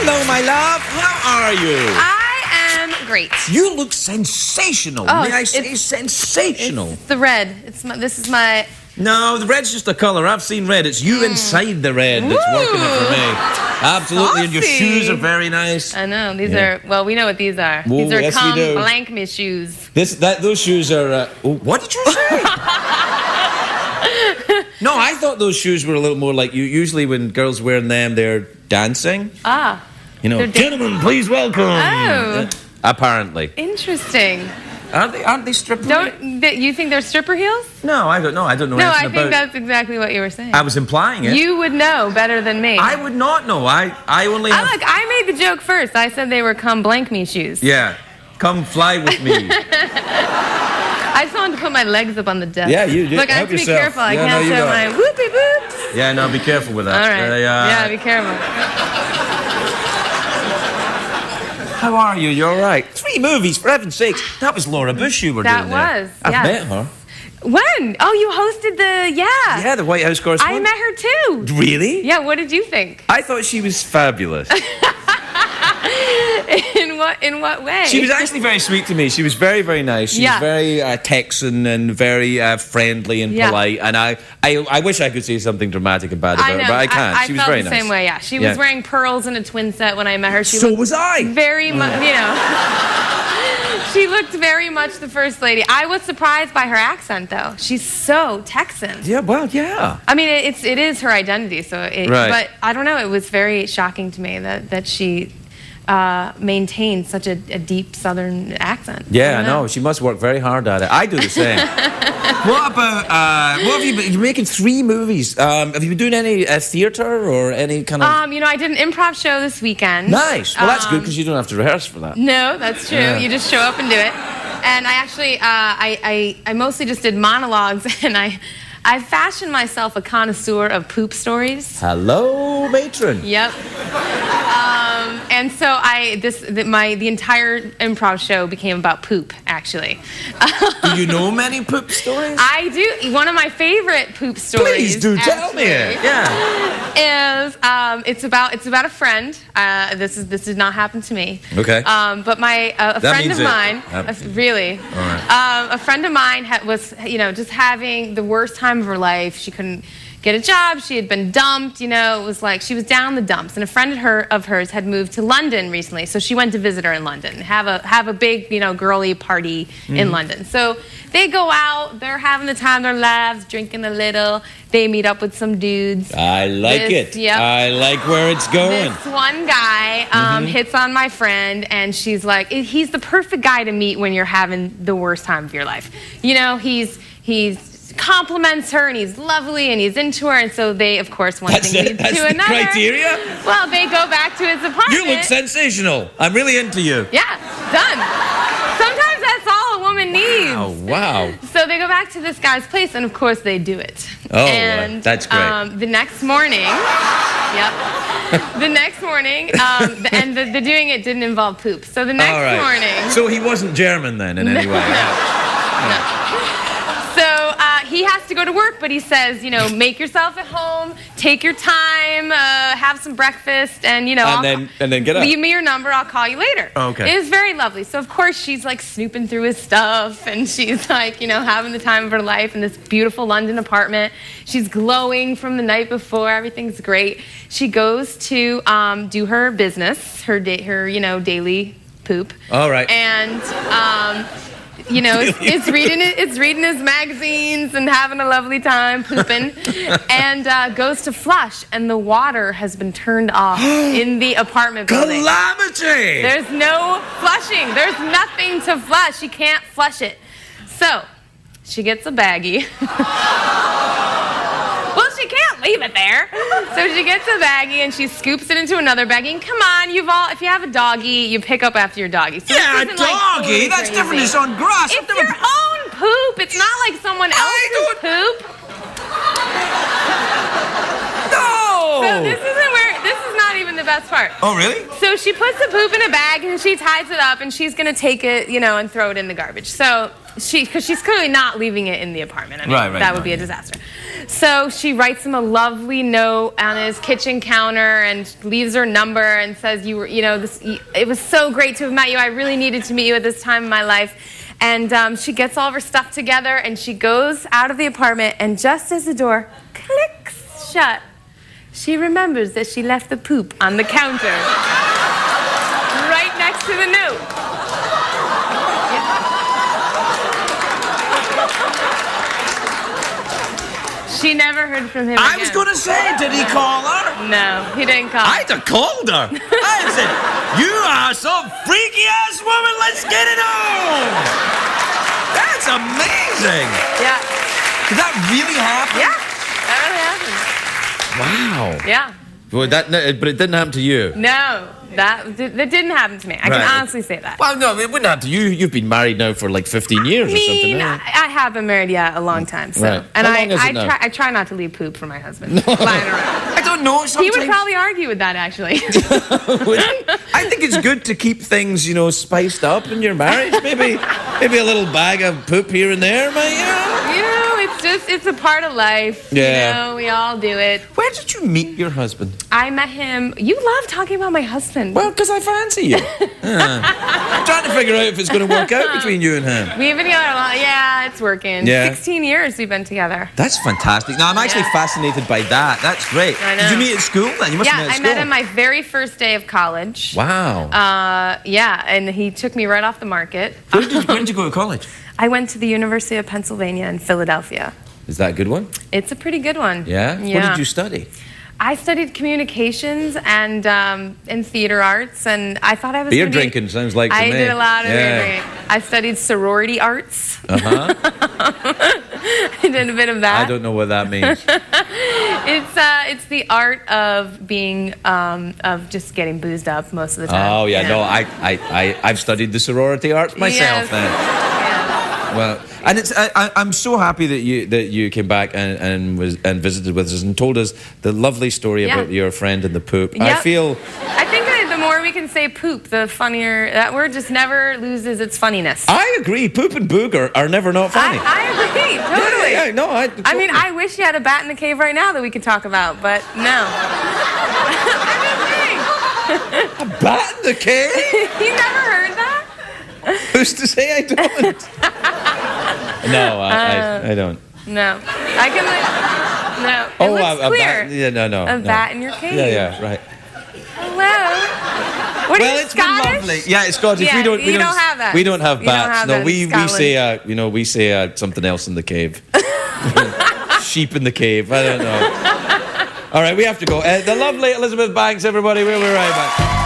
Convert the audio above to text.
Hello, my love. How are you? I am great. You look sensational. Oh, May I say sensational? It's the red. This is my... No, the red's just a colour. I've seen red. It's you inside the red that's working it for me. Absolutely, and your shoes are very nice. I know. These are, well, we know what these are. Whoa, these are yes, we do. blank me shoes. Those shoes are... what did you say? No, I thought those shoes were a little more like you. Usually when girls wear them, they're dancing. Ah. You know, gentlemen, please welcome. Oh. Apparently. Interesting. Aren't they stripper heels? You think they're stripper heels? No, I don't know. I don't know No, anything I about... think that's exactly what you were saying. I was implying it. You would know better than me. I would not know. I only have... Look, I made the joke first. I said they were blank me shoes. Yeah. Come fly with me. I just wanted to put my legs up on the desk. Yeah, you do. Look, I have to be careful. I can't show my whoopie boots. Yeah, no, be careful with that. All right. Yeah, be careful. How are you? You all right? 3 movies, for heaven's sakes. That was Laura Bush you were doing there. That was, I've yes. met her. When? Oh, you hosted the, Yeah, the White House correspondent. I met her too. Really? Yeah, what did you think? I thought she was fabulous. In what way? She was actually very sweet to me. She was very, very nice. She was very Texan and very friendly and polite. And I wish I could say something dramatic about her, but I can't. She was very nice. I felt the same way, yeah. She was wearing pearls and a twin set when I met her. So was I. Very much, you know. She looked very much the first lady. I was surprised by her accent, though. She's so Texan. Yeah, well, yeah. I mean, it is her identity, so but I don't know. It was very shocking to me that she maintained such a deep Southern accent. Yeah, I know. She must work very hard at it. I do the same. What about, what have you been, you're making 3 movies. Have you been doing any theatre or any kind of... You know, I did an improv show this weekend. Nice. Well, that's good because you don't have to rehearse for that. No, that's true. Yeah. You just show up and do it. And I actually, I mostly just did monologues, and I fashioned myself a connoisseur of poop stories. Hello, matron. Yep. And so the entire improv show became about poop, actually. Do you know many poop stories? I do. One of my favorite poop stories. Please do tell me it. Yeah. Is it's about a friend. This did not happen to me. Okay. But a friend of mine, really, all right. a friend of mine was just having the worst time of her life. She couldn't get a job. She had been dumped. You know, it was like she was down in the dumps. And a friend of hers had moved to London recently, so she went to visit her in London, have a big girly party in London. So they go out. They're having the time of their lives, drinking a little. They meet up with some dudes. I like it. Yep. I like where it's going. This one guy hits on my friend, and she's like, he's the perfect guy to meet when you're having the worst time of your life. You know, he's compliments her, and he's lovely, and he's into her, and so they, of course, one thing leads to another. That's the criteria? Well, they go back to his apartment. You look sensational. I'm really into you. Yeah, done. Sometimes that's all a woman needs. Oh, wow. So they go back to this guy's place, and of course they do it. Oh, and, that's great. The next morning, the next morning, and the doing it didn't involve poop. So the next morning. So he wasn't German then in any way? No. So he has to go to work, but he says, make yourself at home, take your time, have some breakfast, and and then get up. Leave me your number. I'll call you later. Oh, okay. It was very lovely. So of course she's like snooping through his stuff, and she's like, having the time of her life in this beautiful London apartment. She's glowing from the night before. Everything's great. She goes to do her business, her daily poop. All right. And it's reading his magazines and having a lovely time pooping, and goes to flush, and the water has been turned off in the apartment building. Calamity! There's no flushing. There's nothing to flush. She can't flush it. So she gets a baggie. Well, she can't leave it there. So she gets a baggie and she scoops it into another baggie. And come on, if you have a doggy, you pick up after your doggy. So yeah, a doggy? That's different. It's on grass. It's your own poop. It's not like someone else's poop. No! So this is not even the best part. Oh, really? So she puts the poop in a bag and she ties it up, and she's going to take it, and throw it in the garbage. So because she's clearly not leaving it in the apartment. I mean, that would be a disaster. So she writes him a lovely note on his kitchen counter and leaves her number and says, it was so great to have met you. I really needed to meet you at this time in my life. And she gets all of her stuff together and she goes out of the apartment, and just as the door clicks shut, she remembers that she left the poop on the counter right next to the note. She never heard from him again. I was going to say, did he call her? No, he didn't call. I'd have called her. I'd have said, you are some freaky-ass woman, let's get it on. That's amazing. Yeah. Did that really happen? Yeah, that Wow. really happened. Yeah. Well, but it didn't happen to you. No, that didn't happen to me. I can honestly say that. Well, no, it wouldn't happen to you. You've been married now for like 15 years or something. I have been married, a long time. So, right. And How long is it now? I try not to leave poop for my husband lying around. I don't know. Sometimes... He would probably argue with that, actually. I think it's good to keep things, spiced up in your marriage. Maybe a little bag of poop here and there, it's a part of life. Yeah. We all do it. Where did you meet your husband? I met him. You love talking about my husband. Well, because I fancy you. I'm trying to figure out if it's going to work out between you and him. We've been together a lot. Yeah, it's working. Yeah. 16 years we've been together. That's fantastic. Now, I'm actually fascinated by that. That's great. I know. Did you meet at school then? You must have met at school. I met him my very first day of college. Wow. And he took me right off the market. Where did you go to college? I went to the University of Pennsylvania in Philadelphia. Is that a good one? It's a pretty good one. Yeah? What did you study? I studied communications and theater arts, and I thought I was beer drinking sounds like to me. I did a lot of beer drinking. I studied sorority arts. Uh-huh. I did a bit of that. I don't know what that means. It's the art of being of just getting boozed up most of the time. Oh yeah, no, I've studied the sorority arts myself. Yes. Then. Well, and I'm so happy that you came back and visited with us and told us the lovely story about your friend and the poop. Yep. I think that the more we can say poop, the funnier. That word just never loses its funniness. I agree. Poop and booger are never not funny. I agree. Totally. Yeah, no, I mean, I wish you had a bat in the cave right now that we could talk about, but no. A bat in the cave? You never heard that? Who's to say I don't? No, I don't. No. I can no. It looks clear. No. A bat in your cave. Yeah, right. Hello. What are you, it's been Scottish? lovely. Yeah, it's Scottish. Yeah, we don't have that. We don't have bats. You don't have that we in say something else in the cave. Sheep in the cave. I don't know. All right, we have to go. The lovely Elizabeth Banks, everybody. We'll be right back.